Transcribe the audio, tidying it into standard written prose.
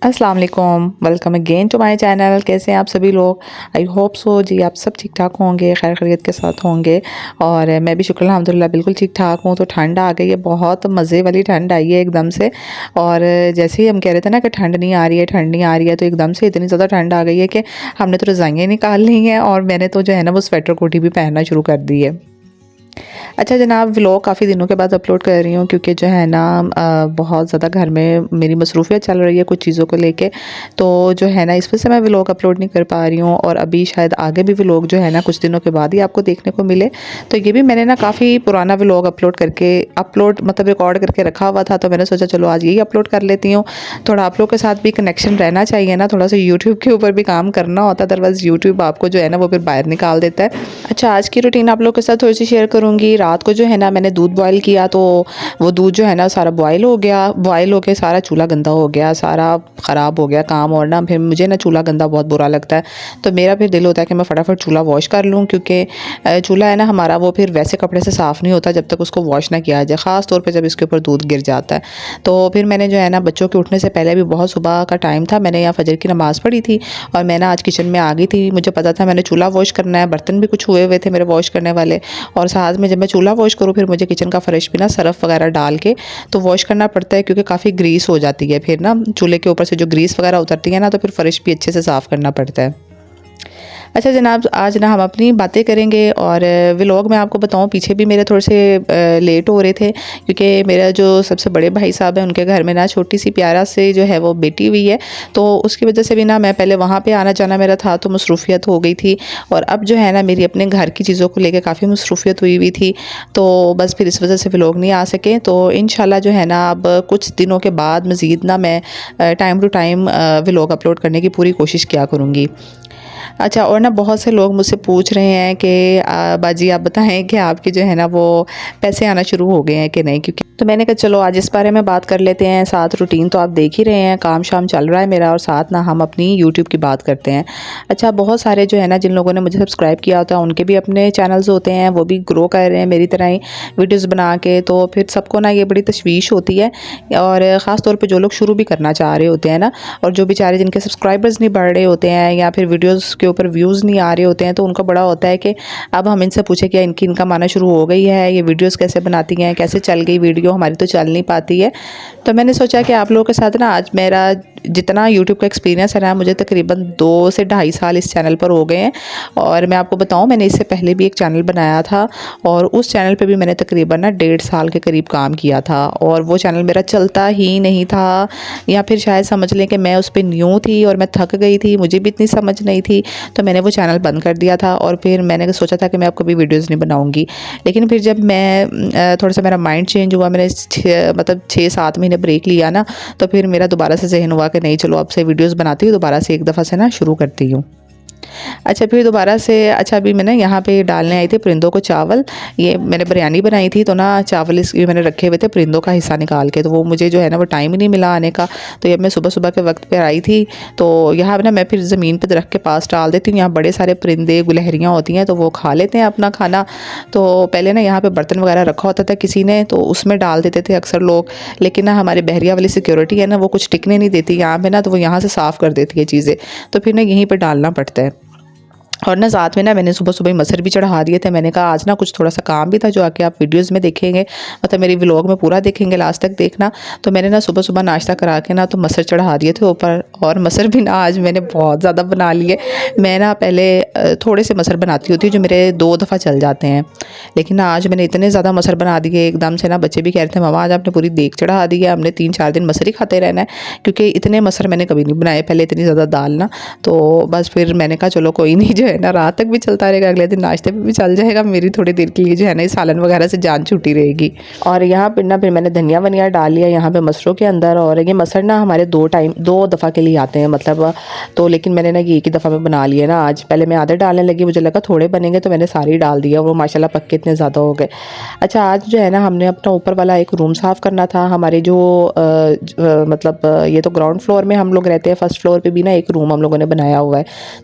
अस्सलाम वालेकुम, welcome again to my channel. कैसे हैं आप सभी लोग? आई होप सो जी आप सब ठीक ठाक होंगे, खैर खैरियत के साथ होंगे। और मैं भी शुक्र अल्हम्दुलिल्लाह बिल्कुल ठीक ठाक हूँ। तो ठंड आ गई है, बहुत मज़े वाली ठंड आई है एकदम से। और जैसे ही हम कह रहे थे ना कि ठंड नहीं आ रही है, ठंड नहीं आ रही है, तो एकदम से इतनी ज़्यादा ठंड आ गई है कि हमने तो रज़ाइयाँ निकाल ली हैं और मैंने तो जो है ना वो स्वेटर कोटी भी पहनना शुरू कर दी है। अच्छा जनाब, व्लॉग काफ़ी दिनों के बाद अपलोड कर रही हूँ क्योंकि जो है ना बहुत ज़्यादा घर में मेरी मसरूफ़ियत चल रही है कुछ चीज़ों को लेके। तो जो है ना इस वजह से मैं व्लॉग अपलोड नहीं कर पा रही हूँ और अभी शायद आगे भी व्लॉग जो है ना कुछ दिनों के बाद ही आपको देखने को मिले। तो ये भी मैंने ना काफ़ी पुराना व्लॉग अपलोड मतलब रिकॉर्ड करके रखा हुआ था, तो मैंने सोचा चलो आज यही अपलोड कर लेती हूँ। थोड़ा आप लोग के साथ भी कनेक्शन रहना चाहिए ना, थोड़ा सा यूट्यूब के ऊपर भी काम करना होता है, अदरवाइज़ यूट्यूब आपको जो है ना वो फिर बाहर निकाल देता है। अच्छा, आज की रूटीन आप लोग के साथ थोड़ी सी शेयर करूँगी। रात को जो है ना मैंने दूध बॉयल किया, तो वो दूध जो है ना सारा बॉयल हो गया, बॉयल होके सारा चूल्हा गंदा हो गया, सारा ख़राब हो गया काम। और ना फिर मुझे ना चूल्हा गंदा बहुत बुरा लगता है, तो मेरा फिर दिल होता है कि मैं फटाफट चूल्हा वॉश कर लूँ, क्योंकि चूल्हा है ना हमारा वो फिर वैसे कपड़े से साफ़ नहीं होता जब तक उसको वॉश ना किया जाए, ख़ास तौर पे जब इसके ऊपर दूध गिर जाता है। तो फिर मैंने जो है ना बच्चों के उठने से पहले भी, बहुत सुबह का टाइम था, मैंने यहाँ फजर की नमाज़ पढ़ी थी और मैं ना आज किचन में आ गई थी। मुझे पता था मैंने चूल्हा वॉश करना है, बर्तन भी कुछ हुए हुए थे मेरे वॉश करने वाले, और साथ में जब मैं चूल्हा वॉश करूँ फिर मुझे किचन का फ़र्श भी ना सरफ़ वगैरह डाल के तो वॉश करना पड़ता है, क्योंकि काफ़ी ग्रीस हो जाती है फिर ना चूल्हे के ऊपर से जो ग्रीस वगैरह उतरती है ना, तो फिर फ़र्श भी अच्छे से साफ़ करना पड़ता है। अच्छा जनाब, आज ना हम अपनी बातें करेंगे और व्लॉग में आपको बताऊं पीछे भी मेरे थोड़े से लेट हो रहे थे, क्योंकि मेरा जो सबसे बड़े भाई साहब हैं उनके घर में ना छोटी सी प्यारा से जो है वो बेटी हुई है, तो उसकी वजह से भी ना मैं पहले वहाँ पे आना जाना मेरा था, तो मसरूफ़ियत हो गई थी। और अब जो है ना मेरी अपने घर की चीज़ों को लेकर काफ़ी मसरूफ़ियत हुई हुई थी, तो बस फिर इस वजह से व्लॉग नहीं आ सके। तो इंशाल्लाह जो है ना अब कुछ दिनों के बाद मज़ीद ना मैं time to time vlog upload करने की पूरी कोशिश किया करूँगी। अच्छा, और ना बहुत से लोग मुझसे पूछ रहे हैं कि बाजी आप बताएं कि आपके जो है ना वो पैसे आना शुरू हो गए हैं कि नहीं, क्योंकि तो मैंने कहा चलो आज इस बारे में बात कर लेते हैं। साथ रूटीन तो आप देख ही रहे हैं, काम शाम चल रहा है मेरा, और साथ ना हम अपनी यूट्यूब की बात करते हैं। अच्छा, बहुत सारे जो है ना जिन लोगों ने मुझे सब्सक्राइब किया होता है उनके भी अपने चैनल्स होते हैं, वो भी ग्रो कर रहे हैं मेरी तरह ही वीडियोज़ बना के, तो फिर सबको ना ये बड़ी तशवीश होती है। और ख़ास तौर पर जो लोग शुरू भी करना चाह रहे होते हैं ना, और जो बेचारे जिनके सब्सक्राइबर्स नहीं बढ़ रहे होते हैं या फिर वीडियोज़ के ऊपर व्यूज़ नहीं आ रहे होते हैं, तो उनका बड़ा होता है कि अब हम इनसे पूछे क्या इनकी इनकम आना शुरू हो गई है, ये वीडियोस कैसे बनाती हैं, कैसे चल गई वीडियो, हमारी तो चल नहीं पाती है। तो मैंने सोचा कि आप लोगों के साथ ना आज मेरा जितना यूट्यूब का एक्सपीरियंस है ना, मुझे तकरीबन 2 से ढाई साल इस चैनल पर हो गए हैं। और मैं आपको बताऊं, मैंने इससे पहले भी एक चैनल बनाया था और उस चैनल पे भी मैंने तकरीबन ना 1.5 साल के करीब काम किया था, और वो चैनल मेरा चलता ही नहीं था, या फिर शायद समझ लें कि मैं उस पर न्यू थी और मैं थक गई थी, मुझे भी इतनी समझ नहीं थी, तो मैंने वो चैनल बंद कर दिया था। और फिर मैंने सोचा था कि मैं अब कभी वीडियोज़ नहीं बनाऊँगी। लेकिन फिर जब मैं थोड़ा सा मेरा माइंड चेंज हुआ, मैंने मतलब 6-7 महीने ब्रेक लिया ना, तो फिर मेरा दोबारा से ज़हन हुआ कि नहीं चलो अब से वीडियोज़ बनाती हूँ, दोबारा से एक दफ़ा से ना शुरू करती हूँ। अच्छा, फिर दोबारा से अच्छा अभी मैंने यहाँ पे डालने आई थी परिंदों को चावल। ये मैंने बिरयानी बनाई थी, तो ना चावल इसके मैंने रखे हुए थे परिंदों का हिस्सा निकाल के, तो वो मुझे जो है ना वो टाइम ही नहीं मिला आने का। तो जब मैं सुबह-सुबह के वक्त पे आई थी, तो यहाँ ना मैं फिर ज़मीन पे दरख्त के पास डाल देती हूँ। यहाँ बड़े सारे परिंदे गुलहरियाँ होती हैं, तो वो खा लेते हैं अपना खाना। तो पहले ना यहाँ पे बर्तन वगैरह रखा होता था किसी ने, तो उसमें डाल देते थे अक्सर लोग। लेकिन ना हमारे बहरिया वाली सिक्योरिटी है ना, वो कुछ टिकने नहीं देती यहाँ पे ना, तो वो यहाँ से साफ़ कर देती है चीज़ें, तो फिर ना यहीं पर डालना पड़ता है। और ना साथ में ना मैंने सुबह-सुबह ही मसर भी चढ़ा दिए थे। मैंने कहा आज ना कुछ थोड़ा सा काम भी था जो आके आप वीडियोज़ में देखेंगे, मतलब मेरी व्लॉग में पूरा देखेंगे, लास्ट तक देखना। तो मैंने ना सुबह-सुबह नाश्ता करा के ना तो मसर चढ़ा दिए थे ऊपर, और मसर भी ना आज मैंने बहुत ज़्यादा बना लिए। मैं ना पहले थोड़े से मसर बनाती होती हूँ जो मेरे 2 दफ़ा चल जाते हैं, लेकिन ना आज मैंने इतने ज़्यादा मसर बना दिए एकदम से ना, बच्चे भी कह रहे थे मम्मा आज आपने पूरी देग चढ़ा दी है, हमने 3-4 दिन मसर ही खाते रहना है, क्योंकि इतने मसर मैंने कभी नहीं बनाए पहले, इतनी ज़्यादा दाल ना। तो बस फिर मैंने कहा चलो कोई नहीं, जो है ना रात तक भी चलता रहेगा, अगले दिन नाश्ते पे भी चल जाएगा, मेरी थोड़ी देर के लिए जो है ना सालन वगैरह से जान छूटी रहेगी। और यहाँ पर ना फिर मैंने धनिया वनिया डाल लिया यहाँ पे मसरों के अंदर। और ये मसर ना हमारे 2 दफ़ा के लिए आते हैं मतलब, तो लेकिन मैंने ना ये एक ही दफ़ा में बना लिए ना आज। पहले मैं आधे डालने लगी, मुझे लगा थोड़े बनेंगे, तो मैंने सारे ही डाल दिया, वो माशाल्लाह पक के इतने ज़्यादा हो गए। अच्छा, आज जो है ना हमने अपना ऊपर वाला एक रूम साफ़ करना था। हमारे जो मतलब ये तो ग्राउंड फ्लोर में हम लोग रहते हैं, फर्स्ट फ्लोर पे भी ना एक रूम हम लोगों ने बनाया हुआ है,